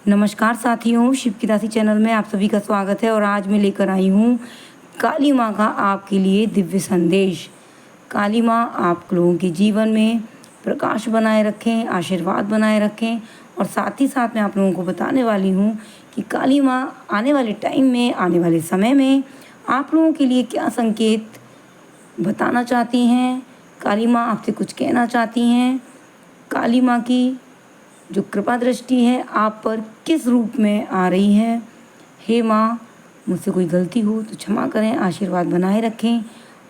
नमस्कार साथियों, शिव की दासी चैनल में आप सभी का स्वागत है। और आज मैं लेकर आई हूँ काली माँ का आपके लिए दिव्य संदेश। काली माँ आप लोगों के जीवन में प्रकाश बनाए रखें, आशीर्वाद बनाए रखें। और साथ ही साथ मैं आप लोगों को बताने वाली हूँ कि काली माँ आने वाले टाइम में, आने वाले समय में आप लोगों के लिए क्या संकेत बताना चाहती हैं। काली माँ आपसे कुछ कहना चाहती हैं। काली माँ की जो कृपा दृष्टि है आप पर किस रूप में आ रही है। हे माँ, मुझसे कोई गलती हो तो क्षमा करें, आशीर्वाद बनाए रखें।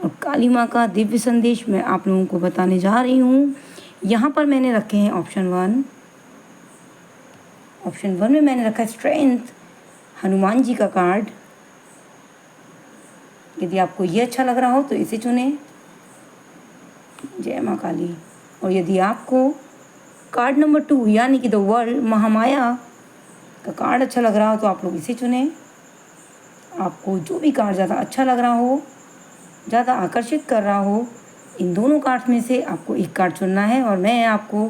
और काली माँ का दिव्य संदेश मैं आप लोगों को बताने जा रही हूँ। यहाँ पर मैंने रखे हैं ऑप्शन वन में मैंने रखा है स्ट्रेंथ, हनुमान जी का कार्ड। यदि आपको ये अच्छा लग रहा हो तो इसे चुनें, जय माँ काली। और यदि आपको कार्ड नंबर 2 यानी कि द वर्ल्ड, महामाया का कार्ड अच्छा लग रहा हो तो आप लोग इसे चुनें। आपको जो भी कार्ड ज़्यादा अच्छा लग रहा हो, ज़्यादा आकर्षित कर रहा हो, इन दोनों कार्ड्स में से आपको एक कार्ड चुनना है। और मैं आपको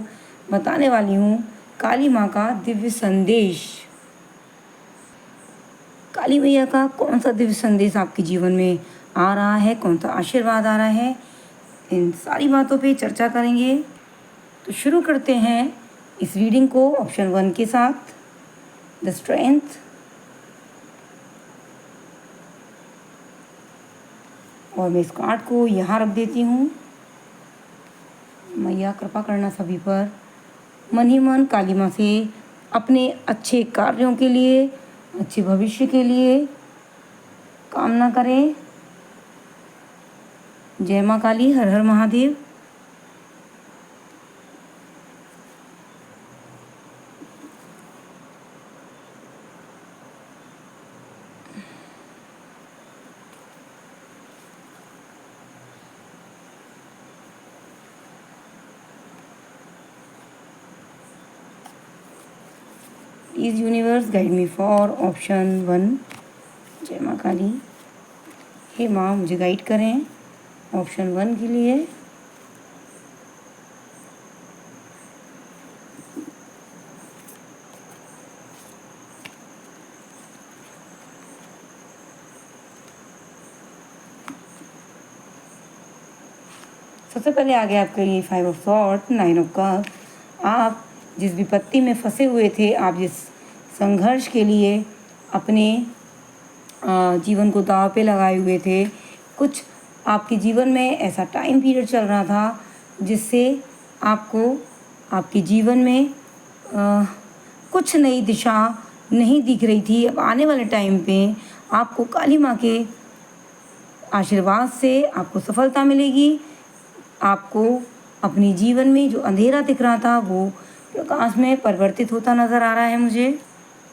बताने वाली हूँ काली माँ का दिव्य संदेश। काली मैया का कौन सा दिव्य संदेश आपके जीवन में आ रहा है, कौन सा आशीर्वाद आ रहा है, इन सारी बातों पे चर्चा करेंगे। तो शुरू करते हैं इस रीडिंग को ऑप्शन 1 के साथ, द स्ट्रेंथ। और मैं इस कार्ड को यहाँ रख देती हूँ। मैया कृपा करना सभी पर। मन ही मन काली माँ से अपने अच्छे कार्यों के लिए, अच्छे भविष्य के लिए कामना करें। जय माँ काली, हर हर Mahadev. Please universe guide me for option 1। जय माँ काली। हे माँ, मुझे गाइड करें ऑप्शन 1 के लिए। सबसे पहले आ गया आपके लिए 5 ऑफ सॉर्ड, 9 ऑफ कप। आप जिस विपत्ति में फंसे हुए थे, आप जिस संघर्ष के लिए अपने जीवन को दांव पे लगाए हुए थे, कुछ आपके जीवन में ऐसा टाइम पीरियड चल रहा था जिससे आपको आपके जीवन में कुछ नई दिशा नहीं दिख रही थी। अब आने वाले टाइम पे आपको काली माँ के आशीर्वाद से आपको सफलता मिलेगी। आपको अपने जीवन में जो अंधेरा दिख रहा था वो प्रकाश में परिवर्तित होता नज़र आ रहा है मुझे।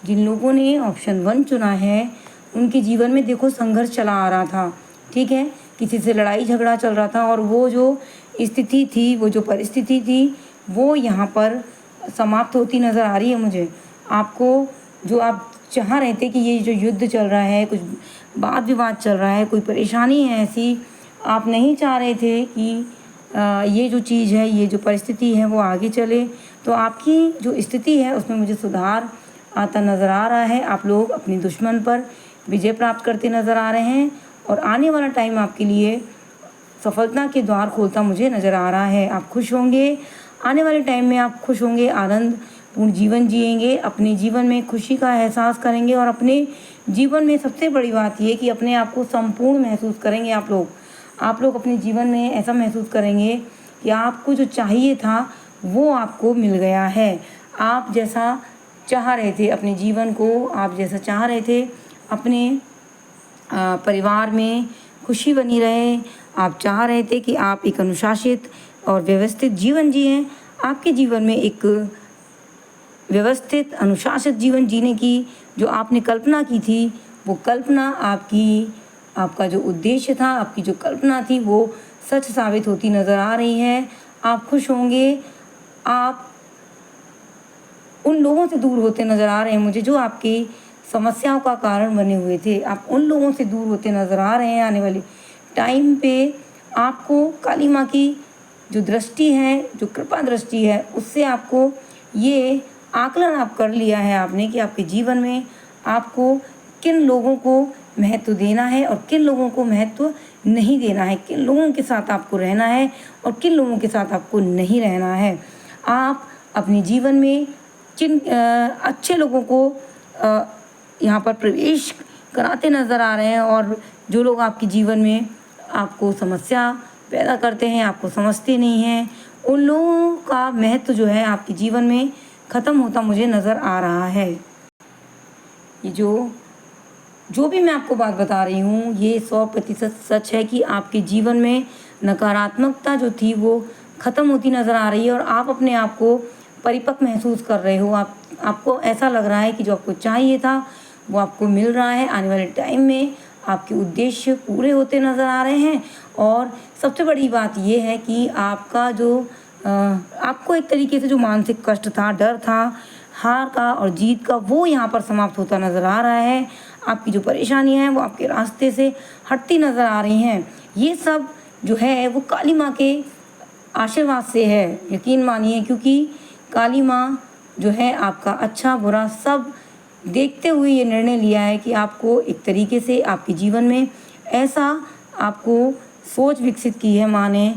जिन लोगों ने ऑप्शन 1 चुना है उनके जीवन में देखो संघर्ष चला आ रहा था, ठीक है। किसी से लड़ाई झगड़ा चल रहा था और वो जो स्थिति थी, वो जो परिस्थिति थी, वो यहाँ पर समाप्त होती नज़र आ रही है मुझे। आपको जो आप चाह रहे थे कि ये जो युद्ध चल रहा है, कुछ वाद विवाद चल रहा है, कोई परेशानी है ऐसी, आप नहीं चाह रहे थे कि ये जो चीज़ है, ये जो परिस्थिति है वो आगे चले। तो आपकी जो स्थिति है उसमें मुझे सुधार आता नज़र आ रहा है। आप लोग अपने दुश्मन पर विजय प्राप्त करते नज़र आ रहे हैं और आने वाला टाइम आपके लिए सफलता के द्वार खोलता मुझे नज़र आ रहा है। आप खुश होंगे, आने वाले टाइम में आप खुश होंगे, आनंद पूर्ण जीवन जिएंगे, अपने जीवन में खुशी का एहसास करेंगे। और अपने जीवन में सबसे बड़ी बात ये कि अपने आप को संपूर्ण महसूस करेंगे। आप लोग अपने जीवन में ऐसा महसूस करेंगे कि आपको जो चाहिए था वो आपको मिल गया है। आप जैसा चाह रहे थे अपने जीवन को, आप जैसा चाह रहे थे अपने परिवार में खुशी बनी रहे, आप चाह रहे थे कि आप एक अनुशासित और व्यवस्थित जीवन जिएं। आपके जीवन में एक व्यवस्थित अनुशासित जीवन जीने की जो आपने कल्पना की थी, वो कल्पना आपका जो उद्देश्य था, आपकी जो कल्पना थी, वो सच साबित होती नज़र आ रही है। आप खुश होंगे, आप उन लोगों से दूर होते नज़र आ रहे हैं मुझे जो आपकी समस्याओं का कारण बने हुए थे। आप उन लोगों से दूर होते नज़र आ रहे हैं। आने वाले टाइम पे आपको काली माँ की जो दृष्टि है, जो कृपा दृष्टि है, उससे आपको ये आकलन आप कर लिया है आपने कि आपके जीवन में आपको किन लोगों को महत्व देना है और किन लोगों को महत्व नहीं देना है, किन लोगों के साथ आपको रहना है और किन लोगों के साथ आपको नहीं रहना है। आप अपने जीवन में किन अच्छे लोगों को यहाँ पर प्रवेश कराते नज़र आ रहे हैं और जो लोग आपके जीवन में आपको समस्या पैदा करते हैं, आपको समझते नहीं हैं, उन लोगों का महत्व जो है आपके जीवन में ख़त्म होता मुझे नज़र आ रहा है। ये जो भी मैं आपको बात बता रही हूँ ये 100% सच है कि आपके जीवन में नकारात्मकता जो थी वो ख़त्म होती नज़र आ रही है और आप अपने आप को परिपक्व महसूस कर रहे हो। आपको ऐसा लग रहा है कि जो आपको चाहिए था वो आपको मिल रहा है। आने वाले टाइम में आपके उद्देश्य पूरे होते नज़र आ रहे हैं और सबसे बड़ी बात ये है कि आपका जो आपको एक तरीके से जो मानसिक कष्ट था, डर था हार का और जीत का, वो यहाँ पर समाप्त होता नज़र आ रहा है। आपकी जो परेशानियाँ हैं वो आपके रास्ते से हटती नज़र आ रही हैं। ये सब जो है वो काली माँ के आशीर्वाद से है, यकीन मानिए, क्योंकि काली माँ जो है आपका अच्छा बुरा सब देखते हुए ये निर्णय लिया है कि आपको एक तरीके से आपके जीवन में ऐसा आपको सोच विकसित की है माँ ने,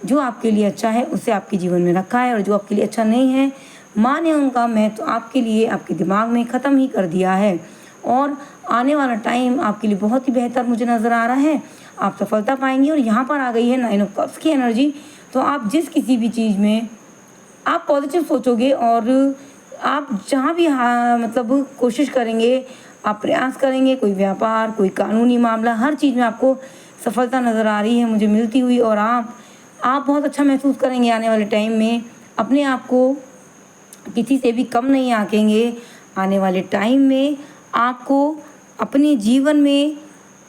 जो आपके लिए अच्छा है उसे आपके जीवन में रखा है और जो आपके लिए अच्छा नहीं है माँ ने उनका महत्व आपके लिए आपके दिमाग में ख़त्म ही कर दिया है। और आने वाला टाइम आपके लिए बहुत ही बेहतर मुझे नज़र आ रहा है। आप सफलता पाएंगे और यहाँ पर आ गई है 9 ऑफ कप्स की एनर्जी। तो आप जिस किसी भी चीज़ में आप पॉजिटिव सोचोगे और आप जहाँ भी मतलब कोशिश करेंगे, आप प्रयास करेंगे, कोई व्यापार, कोई कानूनी मामला, हर चीज़ में आपको सफलता नज़र आ रही है मुझे मिलती हुई। और आप बहुत अच्छा महसूस करेंगे आने वाले टाइम में, अपने आप को किसी से भी कम नहीं आंकेंगे। आने वाले टाइम में आपको अपने जीवन में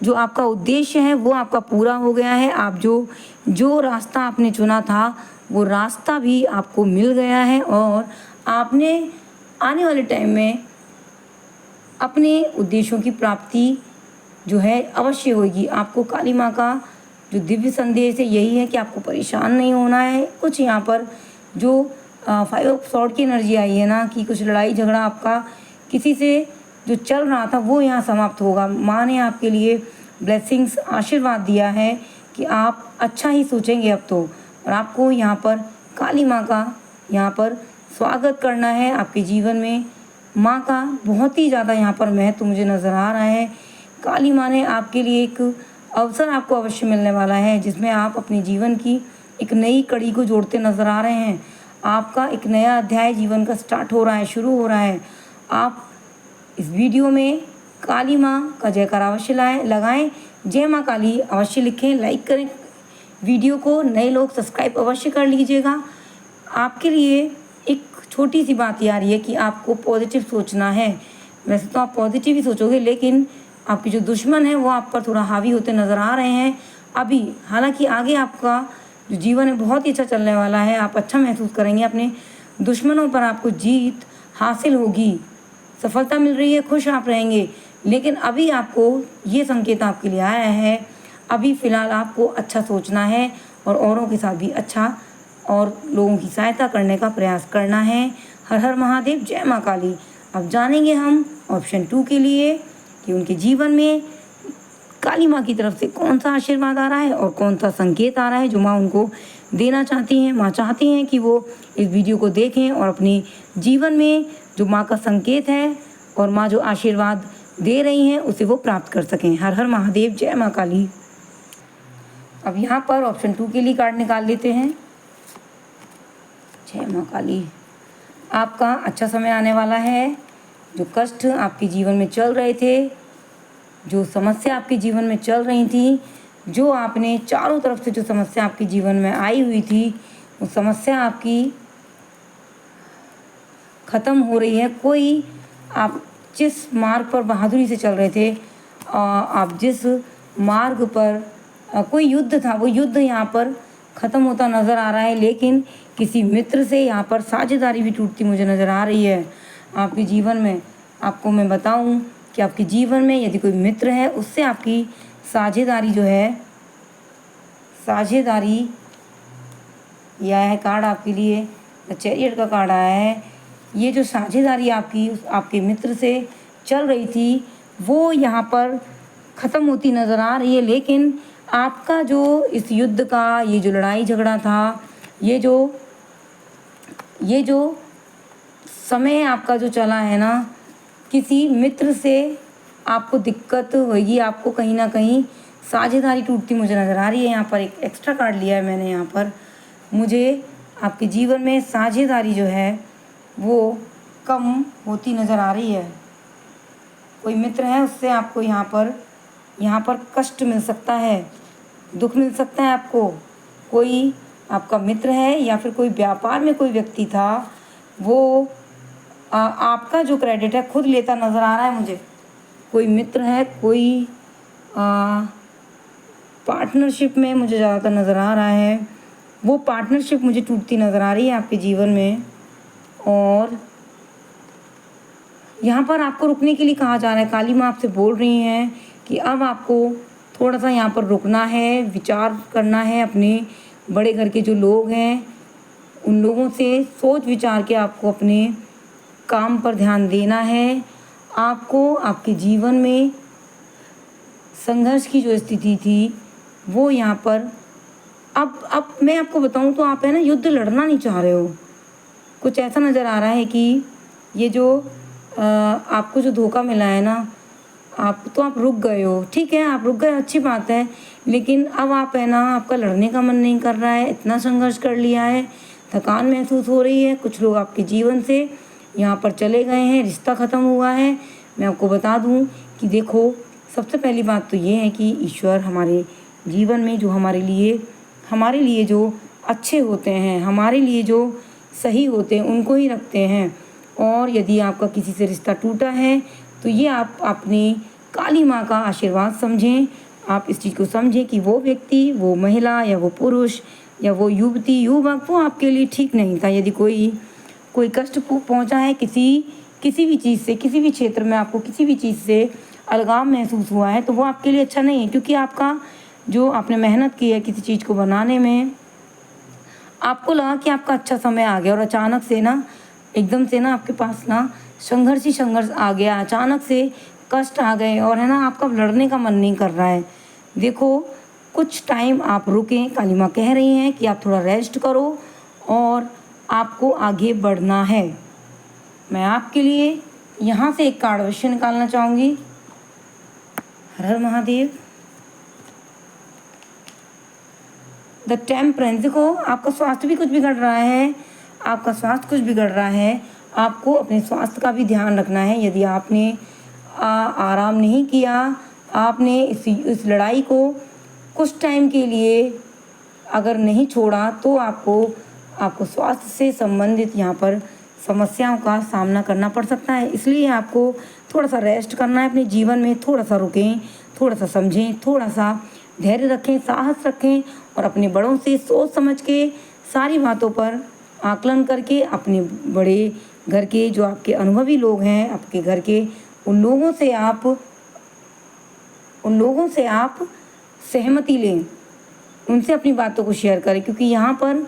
जो आपका उद्देश्य है वो आपका पूरा हो गया है। आप जो रास्ता आपने चुना था वो रास्ता भी आपको मिल गया है और आपने आने वाले टाइम में अपने उद्देश्यों की प्राप्ति जो है अवश्य होगी। आपको काली माँ का जो दिव्य संदेश है यही है कि आपको परेशान नहीं होना है। कुछ यहाँ पर जो 5 ऑफ सॉर्ड की एनर्जी आई है ना, कि कुछ लड़ाई झगड़ा आपका किसी से जो चल रहा था वो यहाँ समाप्त होगा। माँ ने आपके लिए ब्लेसिंग्स आशीर्वाद दिया है कि आप अच्छा ही सोचेंगे अब तो। और आपको यहाँ पर काली माँ का यहाँ पर स्वागत करना है। आपके जीवन में माँ का बहुत ही ज़्यादा यहाँ पर महत्व मुझे नज़र आ रहा है। काली माँ ने आपके लिए एक अवसर आपको अवश्य मिलने वाला है जिसमें आप अपने जीवन की एक नई कड़ी को जोड़ते नज़र आ रहे हैं। आपका एक नया अध्याय जीवन का स्टार्ट हो रहा है, शुरू हो रहा है। आप इस वीडियो में काली माँ का जयकारा अवश्य लगाएं, जय माँ काली अवश्य लिखें, लाइक करें वीडियो को, नए लोग सब्सक्राइब अवश्य कर लीजिएगा। आपके लिए एक छोटी सी बात ये आ रही है कि आपको पॉजिटिव सोचना है। वैसे तो आप पॉजिटिव ही सोचोगे, लेकिन आपके जो दुश्मन हैं वो आप पर थोड़ा हावी होते नज़र आ रहे हैं अभी। हालांकि आगे आपका जो जीवन है बहुत ही अच्छा चलने वाला है। आप अच्छा महसूस करेंगे, अपने दुश्मनों पर आपको जीत हासिल होगी, सफलता मिल रही है, खुश आप रहेंगे। लेकिन अभी आपको ये संकेत आपके लिए आया है, अभी फ़िलहाल आपको अच्छा सोचना है और औरों के साथ भी अच्छा और लोगों की सहायता करने का प्रयास करना है। हर हर महादेव, जय माँ काली। अब जानेंगे हम ऑप्शन 2 के लिए कि उनके जीवन में काली माँ की तरफ से कौन सा आशीर्वाद आ रहा है और कौन सा संकेत आ रहा है जो माँ उनको देना चाहती हैं। माँ चाहती हैं कि वो इस वीडियो को देखें और अपने जीवन में जो माँ का संकेत है और माँ जो आशीर्वाद दे रही हैं उसे वो प्राप्त कर सकें। हर हर महादेव, जय माँ काली। अब यहाँ पर ऑप्शन 2 के लिए कार्ड निकाल लेते हैं। जय माँ काली। आपका अच्छा समय आने वाला है। जो कष्ट आपके जीवन में चल रहे थे, जो समस्या आपके जीवन में चल रही थी, जो आपने चारों तरफ से जो समस्या आपके जीवन में आई हुई थी, वो समस्या आपकी ख़त्म हो रही है। कोई आप जिस मार्ग पर बहादुरी से चल रहे थे, आप जिस मार्ग पर कोई युद्ध था, वो युद्ध यहाँ पर ख़त्म होता नज़र आ रहा है। लेकिन किसी मित्र से यहाँ पर साझेदारी भी टूटती मुझे नज़र आ रही है आपके जीवन में। आपको मैं बताऊं कि आपके जीवन में यदि कोई मित्र है उससे आपकी साझेदारी जो है, साझेदारी यह है कार्ड आपके लिए द चैरियट का कार्ड आया है। ये जो साझेदारी आपकी आपके मित्र से चल रही थी, वो यहाँ पर ख़त्म होती नज़र आ रही है। लेकिन आपका जो इस युद्ध का ये जो लड़ाई झगड़ा था, ये जो समय आपका जो चला है ना, किसी मित्र से आपको दिक्कत होगी, आपको कहीं ना कहीं साझेदारी टूटती मुझे नज़र आ रही है। यहाँ पर एक एक्स्ट्रा कार्ड लिया है मैंने। यहाँ पर मुझे आपके जीवन में साझेदारी जो है वो कम होती नज़र आ रही है। कोई मित्र है, उससे आपको यहाँ पर कष्ट मिल सकता है, दुख मिल सकता है आपको। कोई आपका मित्र है या फिर कोई व्यापार में कोई व्यक्ति था, वो आपका जो क्रेडिट है खुद लेता नज़र आ रहा है मुझे। कोई मित्र है, कोई पार्टनरशिप में मुझे ज़्यादातर नज़र आ रहा है, वो पार्टनरशिप मुझे टूटती नज़र आ रही है आपके जीवन में। और यहाँ पर आपको रुकने के लिए कहा जा रहा है। काली माँ आपसे बोल रही हैं कि अब आपको थोड़ा सा यहाँ पर रुकना है, विचार करना है। अपने बड़े घर के जो लोग हैं उन लोगों से सोच विचार के आपको अपने काम पर ध्यान देना है। आपको आपके जीवन में संघर्ष की जो स्थिति थी वो यहाँ पर अब मैं आपको बताऊँ तो आप है ना युद्ध लड़ना नहीं चाह रहे हो। कुछ ऐसा नज़र आ रहा है कि ये जो आपको जो धोखा मिला है ना, आप रुक गए हो। ठीक है, आप रुक गए, अच्छी बात है। लेकिन अब आप है ना, आपका लड़ने का मन नहीं कर रहा है, इतना संघर्ष कर लिया है, थकान महसूस हो रही है। कुछ लोग आपके जीवन से यहाँ पर चले गए हैं, रिश्ता ख़त्म हुआ है। मैं आपको बता दूँ कि देखो, सबसे पहली बात तो ये है कि ईश्वर हमारे जीवन में जो हमारे लिए जो अच्छे होते हैं, हमारे लिए जो सही होते हैं, उनको ही रखते हैं। और यदि आपका किसी से रिश्ता टूटा है तो ये आप अपनी काली माँ का आशीर्वाद समझें। आप इस चीज़ को समझें कि वो व्यक्ति, वो महिला या वो पुरुष या वो युवती युवक वो आपके लिए ठीक नहीं था। यदि कोई कष्ट पहुँचा है किसी भी चीज़ से, किसी भी क्षेत्र में आपको किसी भी चीज़ से अलगाव महसूस हुआ है, तो वो आपके लिए अच्छा नहीं है। क्योंकि आपका जो आपने मेहनत की है किसी चीज़ को बनाने में, आपको लगा कि आपका अच्छा समय आ गया और अचानक से ना, एकदम से ना आपके पास ना संघर्ष ही संघर्ष आ गया, अचानक से कष्ट आ गए और है ना आपका लड़ने का मन नहीं कर रहा है। देखो, कुछ टाइम आप रुकें। काली माँ कह रही हैं कि आप थोड़ा रेस्ट करो और आपको आगे बढ़ना है। मैं आपके लिए यहाँ से एक कार्ड अवश्य निकालना चाहूँगी। हर हर महादेव। The temperance. देखो, आपका स्वास्थ्य भी कुछ बिगड़ रहा है, आपको अपने स्वास्थ्य का भी ध्यान रखना है। यदि आपने आराम नहीं किया, आपने इस लड़ाई को कुछ टाइम के लिए अगर नहीं छोड़ा, तो आपको स्वास्थ्य से संबंधित यहाँ पर समस्याओं का सामना करना पड़ सकता है। इसलिए आपको थोड़ा सा रेस्ट करना है अपने जीवन में। थोड़ा सा रुकें, थोड़ा सा समझें, थोड़ा सा धैर्य रखें, साहस रखें और अपने बड़ों से सोच समझ के सारी बातों पर आकलन करके अपने बड़े घर के जो आपके अनुभवी लोग हैं, आपके घर के उन लोगों से आप सहमति लें, उनसे अपनी बातों को शेयर करें। क्योंकि यहाँ पर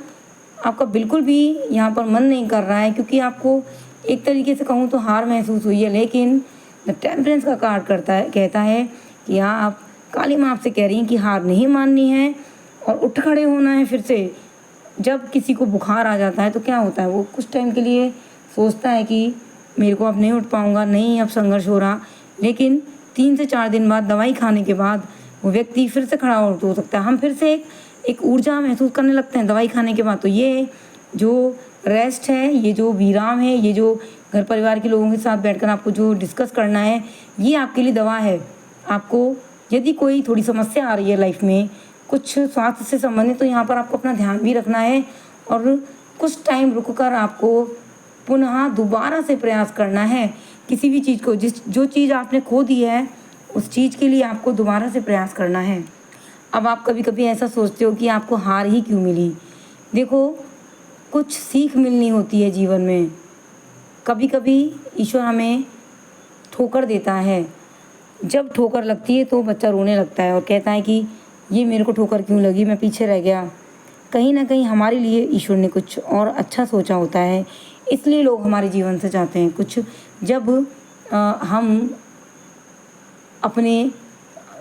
आपका बिल्कुल भी यहाँ पर मन नहीं कर रहा है, क्योंकि आपको एक तरीके से कहूँ तो हार महसूस हुई है। लेकिन द टेम्परेंस का कार्ड कहता है कि आप काली माँ आपसे कह रही हैं कि हार नहीं माननी है और उठ खड़े होना है फिर से। जब किसी को बुखार आ जाता है तो क्या होता है, वो कुछ टाइम के लिए सोचता है कि मेरे को अब नहीं उठ पाऊँगा, नहीं अब संघर्ष हो रहा। लेकिन 3 से 4 दिन बाद दवाई खाने के बाद वो व्यक्ति फिर से खड़ा हो सकता है। हम फिर से एक ऊर्जा महसूस करने लगते हैं दवाई खाने के बाद। तो ये जो रेस्ट है, ये जो विराम है, ये जो घर परिवार के लोगों के साथ बैठकर आपको जो डिस्कस करना है, ये आपके लिए दवा है। आपको यदि कोई थोड़ी समस्या आ रही है लाइफ में, कुछ स्वास्थ्य से संबंधित, तो यहाँ पर आपको अपना ध्यान भी रखना है और कुछ टाइम रुककर आपको पुनः दोबारा से प्रयास करना है। किसी भी चीज़ को, जो चीज़ आपने खो दी है, उस चीज़ के लिए आपको दोबारा से प्रयास करना है। अब आप कभी कभी ऐसा सोचते हो कि आपको हार ही क्यों मिली। देखो, कुछ सीख मिलनी होती है जीवन में। कभी कभी ईश्वर हमें ठोकर देता है। जब ठोकर लगती है तो बच्चा रोने लगता है और कहता है कि ये मेरे को ठोकर क्यों लगी, मैं पीछे रह गया। कहीं ना कहीं हमारे लिए ईश्वर ने कुछ और अच्छा सोचा होता है। इसलिए लोग हमारे जीवन से जाते हैं। कुछ जब हम अपने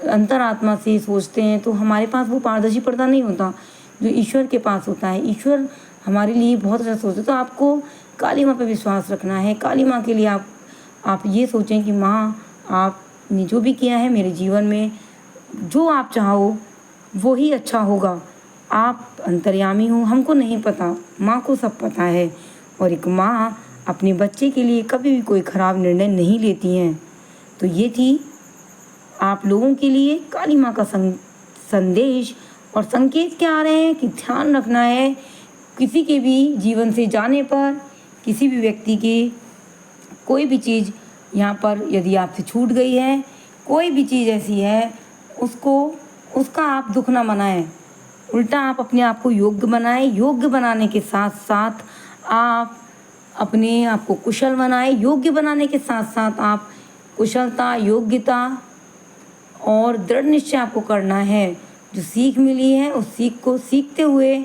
अंतरात्मा से सोचते हैं तो हमारे पास वो पारदर्शी पर्दा नहीं होता जो ईश्वर के पास होता है। ईश्वर हमारे लिए बहुत अच्छा सोचते। तो आपको काली माँ पे विश्वास रखना है। काली माँ के लिए आप ये सोचें कि माँ, आपने जो भी किया है मेरे जीवन में, जो आप चाहो वो ही अच्छा होगा। आप अंतर्यामी हो, हमको नहीं पता, माँ को सब पता है। और एक माँ अपने बच्चे के लिए कभी भी कोई ख़राब निर्णय नहीं लेती हैं। तो ये थी आप लोगों के लिए काली माँ का संदेश। और संकेत क्या आ रहे हैं कि ध्यान रखना है किसी के भी जीवन से जाने पर, किसी भी व्यक्ति की कोई भी चीज़ यहाँ पर यदि आपसे छूट गई है, कोई भी चीज़ ऐसी है, उसका आप दुख ना मनाएं, उल्टा आप अपने आप को योग्य बनाएं। योग्य बनाने के साथ साथ आप अपने आप को कुशल बनाएं। योग्य बनाने के साथ साथ आप कुशलता, योग्यता और दृढ़ निश्चय आपको करना है। जो सीख मिली है उस सीख को सीखते हुए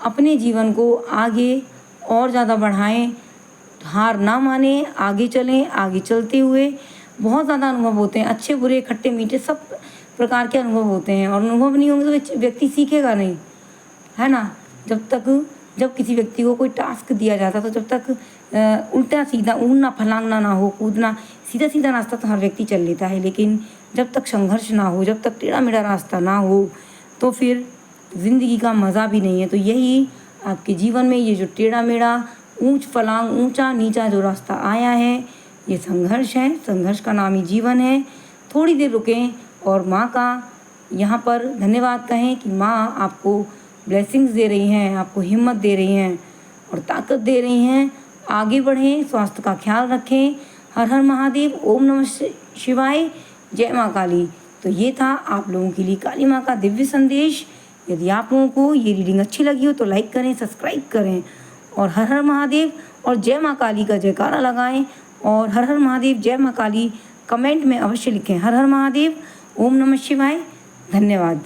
अपने जीवन को आगे और ज़्यादा बढ़ाएं। हार ना माने, आगे चलें। आगे चलते हुए बहुत ज़्यादा अनुभव होते हैं, अच्छे बुरे खट्टे मीठे सब प्रकार के अनुभव होते हैं। और अनुभव नहीं होंगे तो व्यक्ति सीखेगा नहीं, है ना। जब किसी व्यक्ति को कोई टास्क दिया जाता तो जब तक उल्टा सीधा उड़ना फलांगना ना हो, कूदना, सीधा सीधा रास्ता तो हर व्यक्ति चल लेता है। लेकिन जब तक संघर्ष ना हो, जब तक टेढ़ा मेढ़ा रास्ता ना हो, तो फिर ज़िंदगी का मज़ा भी नहीं है। तो यही आपके जीवन में ये जो टेढ़ा मेढ़ा, ऊंच फलांग, ऊंचा नीचा जो रास्ता आया है, ये संघर्ष है। संघर्ष का नाम ही जीवन है। थोड़ी देर रुकें और माँ का यहाँ पर धन्यवाद कहें कि माँ आपको ब्लेसिंग्स दे रही हैं, आपको हिम्मत दे रही हैं और ताकत दे रही हैं। आगे बढ़ें, स्वास्थ्य का ख्याल रखें। हर हर महादेव, ओम नमः शिवाय, जय माँ काली। तो ये था आप लोगों के लिए काली माँ का दिव्य संदेश। यदि आप लोगों को ये रीडिंग अच्छी लगी हो तो लाइक करें, सब्सक्राइब करें और हर हर महादेव और जय माँ काली का जयकारा लगाएं। और हर हर महादेव, जय माँ काली कमेंट में अवश्य लिखें। हर हर महादेव, ओम नमः शिवाय। धन्यवाद।